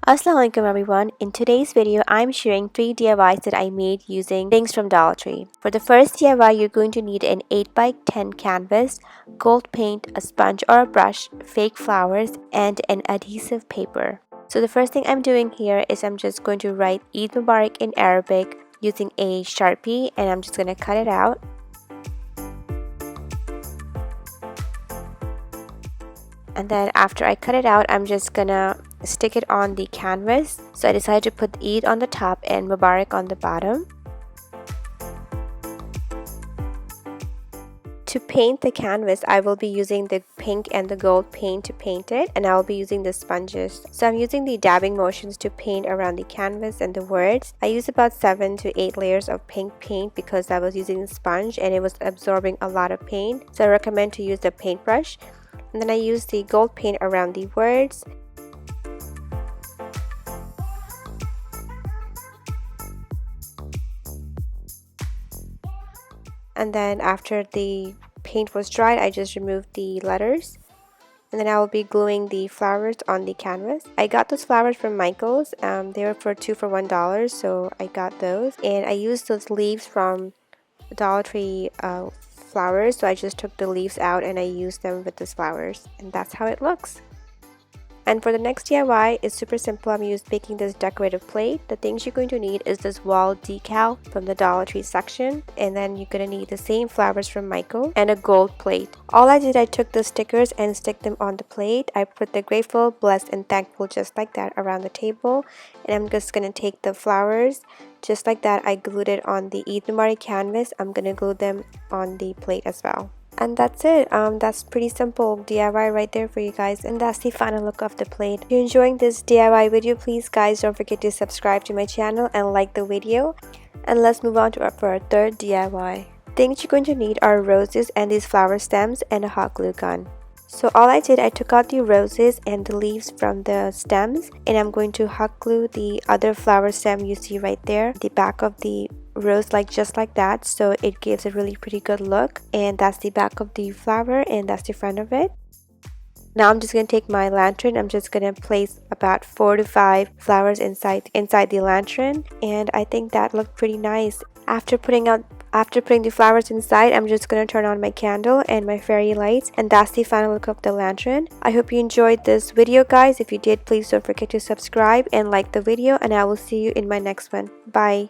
Assalamualaikum everyone. In today's video, I'm sharing 3 DIYs that I made using things from Dollar Tree. For the first DIY, you're going to need an 8x10 canvas, gold paint, a sponge or a brush, fake flowers, and an adhesive paper. So the first thing I'm doing here is I'm just going to write Eid Mubarak in Arabic using a Sharpie, and I'm just going to cut it out. And then after I cut it out, I'm just gonna stick it on the canvas. So I decided to put Eid on the top and Mubarak on the bottom. To paint the canvas, I will be using the pink and the gold paint to paint it, and I will be using the sponges. So I'm using the dabbing motions to paint around the canvas and the words. I used about 7 to 8 layers of pink paint because I was using the sponge and it was absorbing a lot of paint. So I recommend to use the paintbrush. And then I use the gold paint around the words. And then after the paint was dried, I just removed the letters. And then I will be gluing the flowers on the canvas. I got those flowers from Michael's. They were for 2 for $1, so I got those. And I used those leaves from Dollar Tree flowers, so I just took the leaves out and I used them with these flowers, and that's how it looks. And for the next DIY, it's super simple. I'm making this decorative plate. The things you're going to need is this wall decal from the Dollar Tree section, and then you're going to need the same flowers from Michael and a gold plate. All I did, I took the stickers and stick them on the plate. I put the grateful, blessed, and thankful just like that around the table, and I'm just going to take the flowers just like that. I glued it on the Eid Mubarak canvas. I'm going to glue them on the plate as well. And that's it. That's pretty simple DIY right there for you guys, and that's the final look of the plate. If you're enjoying this DIY video, please guys don't forget to subscribe to my channel and like the video. And let's move on to our third DIY. Things you're going to need are roses and these flower stems and a hot glue gun. So all I did, I took out the roses and the leaves from the stems, and I'm going to hot glue the other flower stem you see right there, the back of the rose, just like that, so it gives a really pretty good look. And that's the back of the flower, and that's the front of it. Now I'm just going to take my lantern. I'm just going to place about 4 to 5 flowers inside the lantern, and I think that looked pretty nice. After putting the flowers inside, I'm just going to turn on my candle and my fairy lights, and that's the final look of the lantern. I hope you enjoyed this video, guys. If you did, please don't forget to subscribe and like the video, and I will see you in my next one. Bye.